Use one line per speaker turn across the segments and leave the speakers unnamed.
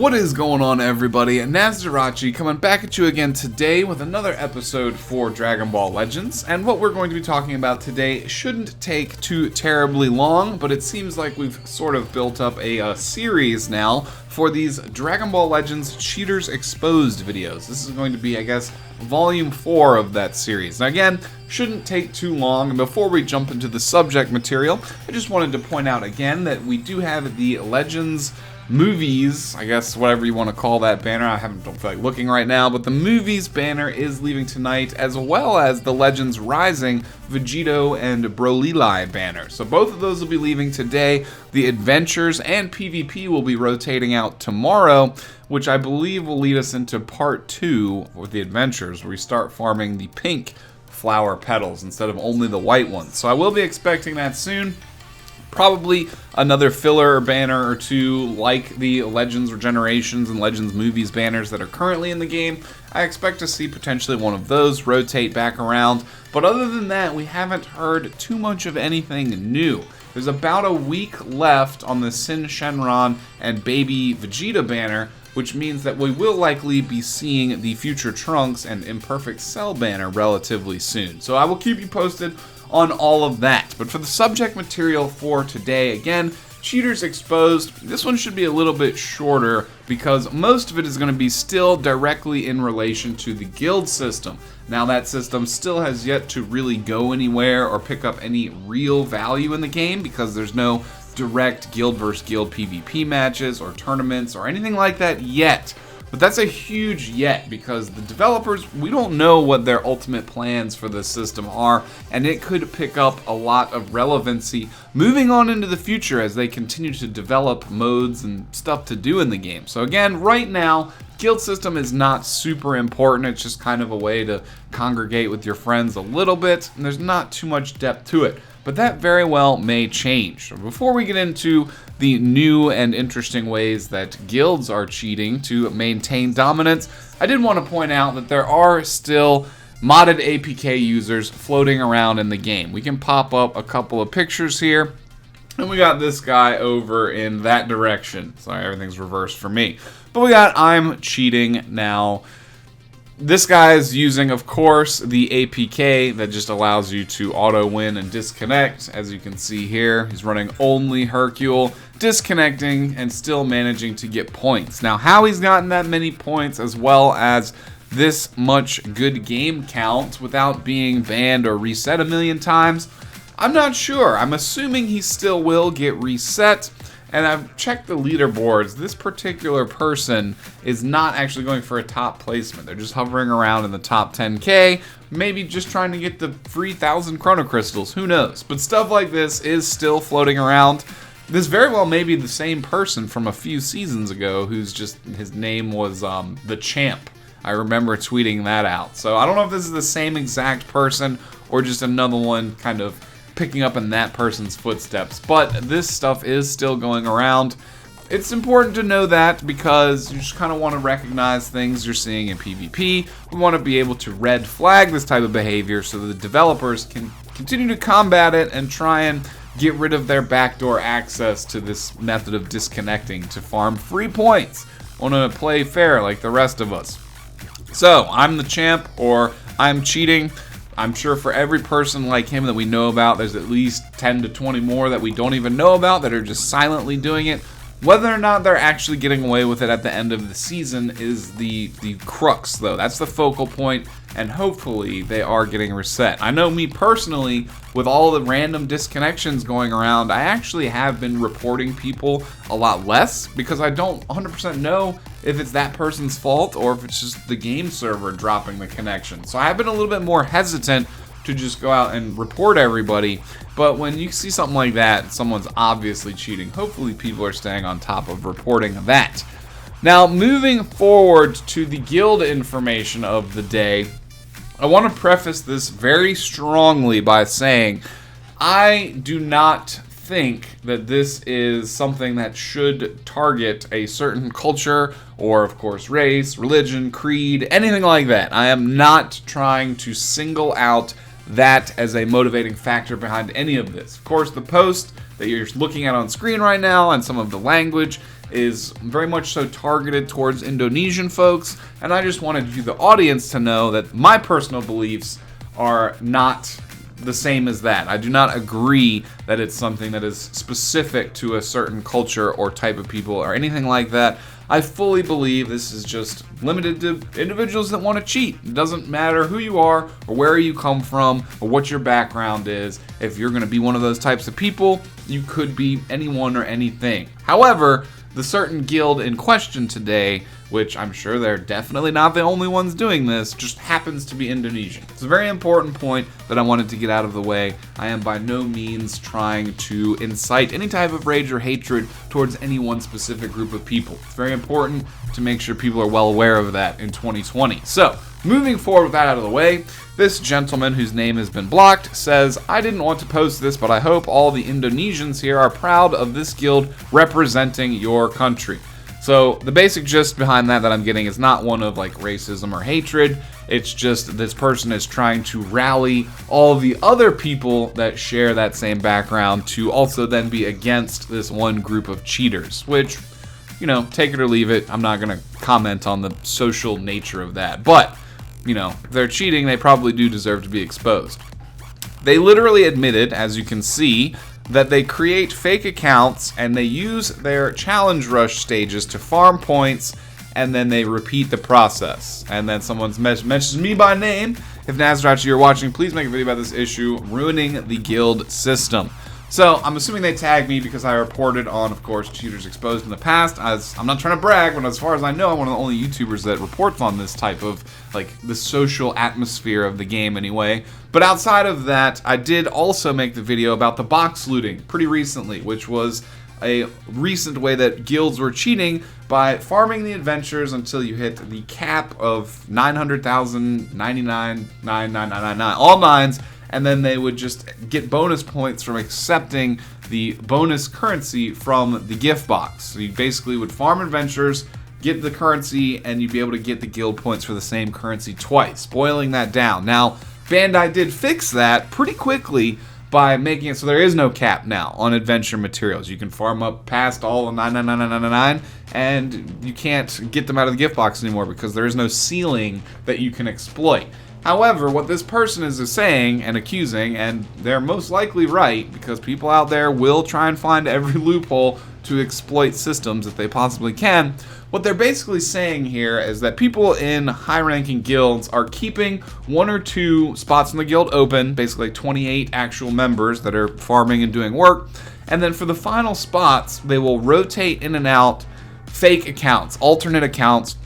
What is going on, everybody? Nasdorachi coming back at you again today with another episode for Dragon Ball Legends. And what we're going to be talking about today shouldn't take too terribly long, but it seems like we've sort of built up a series now for these Dragon Ball Legends Cheaters Exposed videos. This is going to be, I guess, volume 4 of that series. Now again, shouldn't take too long, and before we jump into the subject material, I just wanted to point out again that we do have the Legends movies, I guess whatever you want to call that banner. I don't feel like looking right now, but the movies banner is leaving tonight, as well as the Legends Rising Vegito and Broly banner. So both of those will be leaving today. The Adventures and PvP will be rotating out tomorrow, which I believe will lead us into part 2 with the Adventures, where we start farming the pink flower petals instead of only the white ones. So I will be expecting that soon. Probably another filler banner or two like the Legends Regenerations and Legends Movies banners that are currently in the game. I expect to see potentially one of those rotate back around. But other than that, we haven't heard too much of anything new. There's about a week left on the Sin Shenron and Baby Vegeta banner, which means that we will likely be seeing the Future Trunks and Imperfect Cell banner relatively soon. So I will keep you posted on all of that. But for the subject material for today, again, Cheaters Exposed. This one should be a little bit shorter because most of it is going to be still directly in relation to the guild system. Now that system still has yet to really go anywhere or pick up any real value in the game because there's no direct guild versus guild PvP matches or tournaments or anything like that yet. But that's a huge yet, because the developers, we don't know what their ultimate plans for this system are, and it could pick up a lot of relevancy moving on into the future as they continue to develop modes and stuff to do in the game. So again, right now, guild system is not super important. It's just kind of a way to congregate with your friends a little bit, and there's not too much depth to it. But that very well may change. So before we get into the new and interesting ways that guilds are cheating to maintain dominance, I did want to point out that there are still modded APK users floating around in the game. We can pop up a couple of pictures here, and we got this guy over in that direction. Sorry, everything's reversed for me. But we got I'm cheating now. This guy is using, of course, the APK that just allows you to auto-win and disconnect. As you can see here, he's running only Hercule, disconnecting, and still managing to get points. Now, how he's gotten that many points, as well as this much good game count without being banned or reset a million times, I'm not sure. I'm assuming he still will get reset. And I've checked the leaderboards. This particular person is not actually going for a top placement. They're just hovering around in the top 10K, maybe just trying to get the free 1,000 Chrono Crystals. Who knows? But stuff like this is still floating around. This very well may be the same person from a few seasons ago who's just, his name was the Champ. I remember tweeting that out. So I don't know if this is the same exact person or just another one kind of picking up in that person's footsteps, but this stuff is still going around. It's important to know that because you just kind of want to recognize things you're seeing in PvP. We want to be able to red flag this type of behavior so the developers can continue to combat it and try and get rid of their backdoor access to this method of disconnecting to farm free points. Want to play fair like the rest of us. So, I'm the champ, or I'm cheating. I'm sure for every person like him that we know about, there's at least 10 to 20 more that we don't even know about that are just silently doing it. Whether or not they're actually getting away with it at the end of the season is the crux, though. That's the focal point, and hopefully they are getting reset. I know me personally, with all the random disconnections going around, I actually have been reporting people a lot less because I don't 100% know if it's that person's fault or if it's just the game server dropping the connection. So I've been a little bit more hesitant to just go out and report everybody. But when you see something like that, someone's obviously cheating. Hopefully people are staying on top of reporting that. Now, moving forward to the guild information of the day, I want to preface this very strongly by saying I do not think that this is something that should target a certain culture or, of course, race, religion, creed, anything like that. I am not trying to single out that as a motivating factor behind any of this. Of course, the post that you're looking at on screen right now and some of the language is very much so targeted towards Indonesian folks, and I just wanted you, the audience, to know that my personal beliefs are not the same as that. I do not agree that it's something that is specific to a certain culture or type of people or anything like that. I fully believe this is just limited to individuals that want to cheat. It doesn't matter who you are or where you come from or what your background is. If you're going to be one of those types of people, you could be anyone or anything. However, the certain guild in question today, which I'm sure they're definitely not the only ones doing this, just happens to be Indonesian. It's a very important point that I wanted to get out of the way. I am by no means trying to incite any type of rage or hatred towards any one specific group of people. It's very important to make sure people are well aware of that in 2020. So, moving forward with that out of the way, this gentleman, whose name has been blocked, says, I didn't want to post this, but I hope all the Indonesians here are proud of this guild representing your country. So the basic gist behind that I'm getting is not one of like racism or hatred. It's just this person is trying to rally all the other people that share that same background to also then be against this one group of cheaters, which, you know, take it or leave it. I'm not going to comment on the social nature of that. But, you know, if they're cheating, they probably do deserve to be exposed. They literally admitted, as you can see, that they create fake accounts and they use their challenge rush stages to farm points, and then they repeat the process. And then someone's mentions me by name. If Nasdorachi, you're watching, please make a video about this issue ruining the guild system. So I'm assuming they tagged me because I reported on, of course, Cheaters Exposed in the past. I'm not trying to brag, but as far as I know, I'm one of the only YouTubers that reports on this type of, like, the social atmosphere of the game anyway. But outside of that, I did also make the video about the box looting pretty recently, which was a recent way that guilds were cheating by farming the adventures until you hit the cap of 900,099,999, all nines, and then they would just get bonus points from accepting the bonus currency from the gift box. So you basically would farm adventures, get the currency, and you'd be able to get the guild points for the same currency twice, boiling that down. Now, Bandai did fix that pretty quickly by making it so there is no cap now on adventure materials. You can farm up past all the 99999, and you can't get them out of the gift box anymore because there is no ceiling that you can exploit. However, what this person is saying and accusing, and they're most likely right, because people out there will try and find every loophole to exploit systems if they possibly can. What they're basically saying here is that people in high-ranking guilds are keeping 1 or 2 spots in the guild open, basically 28 actual members that are farming and doing work, and then for the final spots, they will rotate in and out fake accounts, alternate accounts,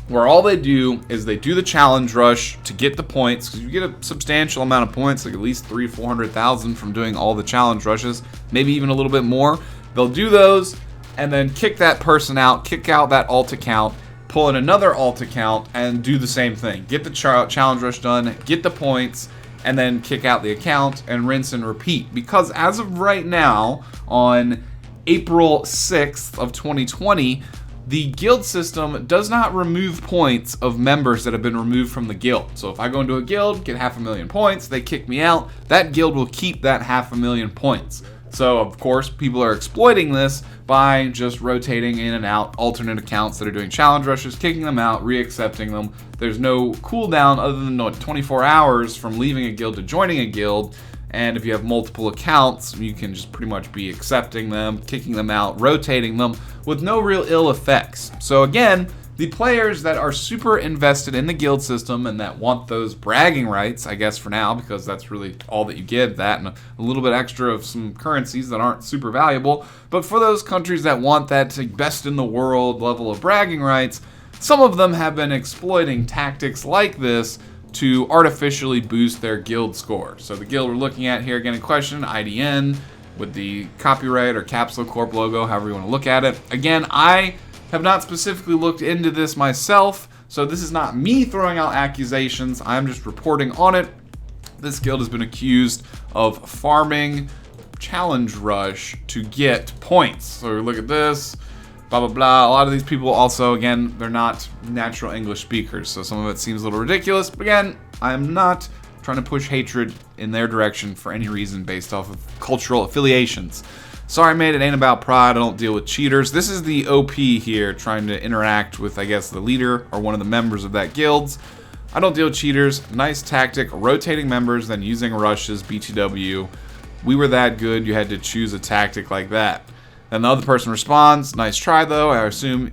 where all they do is they do the challenge rush to get the points, because you get a substantial amount of points, like at least 300,000-400,000 from doing all the challenge rushes, maybe even a little bit more. They'll do those, and then kick that person out, kick out that alt account, pull in another alt account, and do the same thing. Get the challenge rush done, get the points, and then kick out the account, and rinse and repeat. Because as of right now, on April 6th of 2020, the guild system does not remove points of members that have been removed from the guild. So if I go into a guild, get 500,000 points, they kick me out, that guild will keep that 500,000 points. So of course, people are exploiting this by just rotating in and out alternate accounts that are doing challenge rushes, kicking them out, reaccepting them. There's no cooldown other than 24 hours from leaving a guild to joining a guild. And if you have multiple accounts, you can just pretty much be accepting them, kicking them out, rotating them with no real ill effects. So again, the players that are super invested in the guild system and that want those bragging rights, I guess for now, because that's really all that you get, that and a little bit extra of some currencies that aren't super valuable. But for those countries that want that best in the world level of bragging rights, some of them have been exploiting tactics like this to artificially boost their guild score. So the guild we're looking at here, again in question, IDN, with the copyright or Capsule Corp logo, however you want to look at it. Again, I have not specifically looked into this myself, so this is not me throwing out accusations, I'm just reporting on it. This guild has been accused of farming challenge rush to get points. So look at this, blah, blah, blah. A lot of these people also, again, they're not natural English speakers, so some of it seems a little ridiculous. But again, I am not trying to push hatred in their direction for any reason based off of cultural affiliations. Sorry, mate, it ain't about pride. I don't deal with cheaters. This is the OP here, trying to interact with, I guess, the leader or one of the members of that guild. I don't deal with cheaters. Nice tactic. Rotating members, then using rushes, BTW. We were that good, you had to choose a tactic like that. Then the other person responds, nice try though. I assume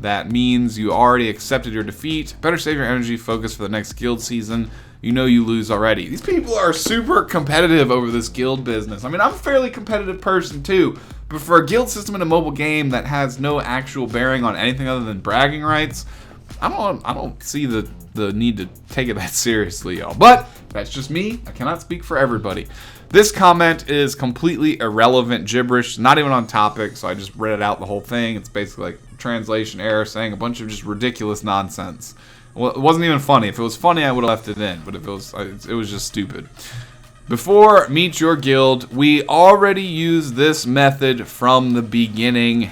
that means you already accepted your defeat. Better save your energy, focus for the next guild season. You know you lose already. These people are super competitive over this guild business. I mean, I'm a fairly competitive person too, but for a guild system in a mobile game that has no actual bearing on anything other than bragging rights, I don't see the need to take it that seriously, y'all. But that's just me. I cannot speak for everybody. This comment is completely irrelevant gibberish, not even on topic, so I just read it out the whole thing. It's basically like translation error saying a bunch of just ridiculous nonsense. Well, it wasn't even funny. If it was funny, I would have left it in, but if it was just stupid. Before meet your guild, we already used this method from the beginning.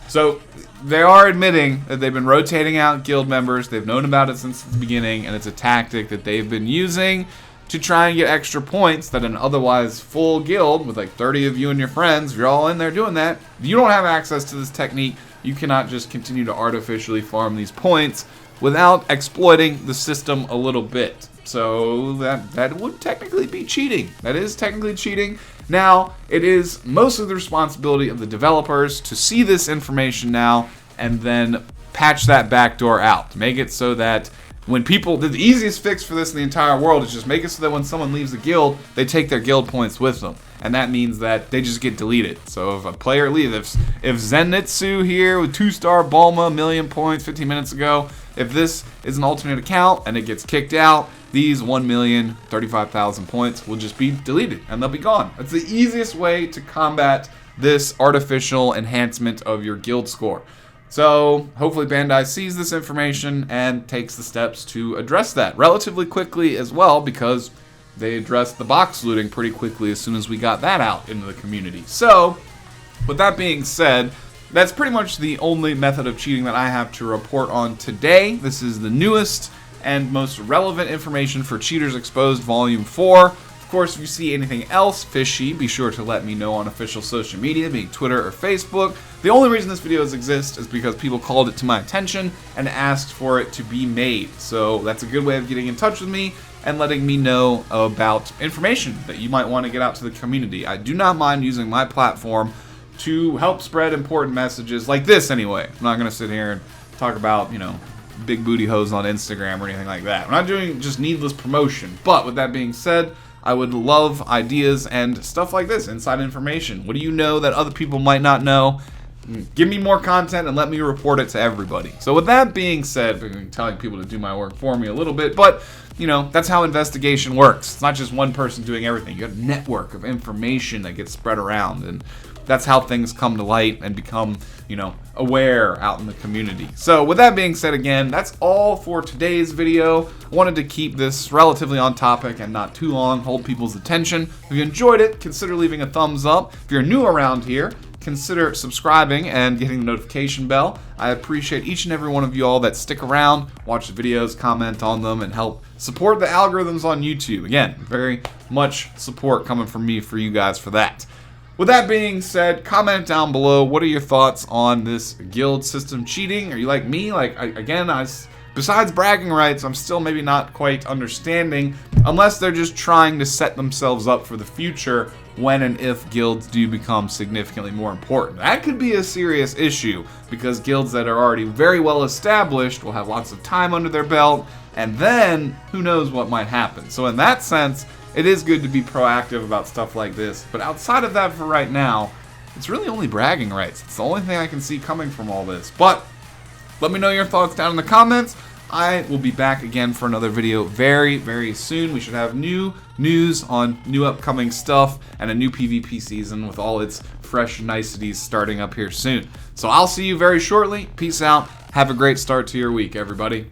So they are admitting that they've been rotating out guild members. They've known about it since the beginning, and it's a tactic that they've been using to try and get extra points that an otherwise full guild with like 30 of you and your friends, if you're all in there doing that, if you don't have access to this technique, you cannot just continue to artificially farm these points without exploiting the system a little bit. So that would technically be cheating. That is technically cheating. Now, it is mostly the responsibility of the developers to see this information now and then patch that backdoor out. Make it so that when people, the easiest fix for this in the entire world is just make it so that when someone leaves the guild, they take their guild points with them. And that means that they just get deleted. So if a player leaves, if Zenitsu here with 2-star Bulma, 1,000,000 points 15 minutes ago, if this is an alternate account and it gets kicked out, these 1,035,000 points will just be deleted and they'll be gone. That's the easiest way to combat this artificial enhancement of your guild score. So hopefully Bandai sees this information and takes the steps to address that relatively quickly as well, because they addressed the box looting pretty quickly as soon as we got that out into the community. So with that being said, that's pretty much the only method of cheating that I have to report on today. This is the newest and most relevant information for Cheaters Exposed Volume 4. Of course, if you see anything else fishy, be sure to let me know on official social media, being Twitter or Facebook. The only reason this video exists is because people called it to my attention and asked for it to be made. So that's a good way of getting in touch with me and letting me know about information that you might want to get out to the community. I do not mind using my platform to help spread important messages like this anyway. I'm not going to sit here and talk about, big booty hoes on Instagram or anything like that. I'm not doing just needless promotion. But with that being said, I would love ideas and stuff like this, inside information. What do you know that other people might not know? Give me more content and let me report it to everybody. So with that being said, I'm telling people to do my work for me a little bit, but that's how investigation works. It's not just one person doing everything. You got a network of information that gets spread around, and that's how things come to light and become, aware out in the community. So with that being said, again, that's all for today's video. I wanted to keep this relatively on topic and not too long, hold people's attention. If you enjoyed it, consider leaving a thumbs up. If you're new around here, consider subscribing and getting the notification bell. I appreciate each and every one of you all that stick around, watch the videos, comment on them, and help support the algorithms on YouTube. Again, very much support coming from me for you guys for that. With that being said, comment down below. What are your thoughts on this guild system cheating? Are you like me? Besides bragging rights, I'm still maybe not quite understanding, unless they're just trying to set themselves up for the future when and if guilds do become significantly more important. That could be a serious issue, because guilds that are already very well established will have lots of time under their belt, and then who knows what might happen. So in that sense, it is good to be proactive about stuff like this, but outside of that for right now, it's really only bragging rights. It's the only thing I can see coming from all this. But let me know your thoughts down in the comments. I will be back again for another video very, very soon. We should have new news on new upcoming stuff and a new PvP season with all its fresh niceties starting up here soon. So I'll see you very shortly. Peace out. Have a great start to your week, everybody.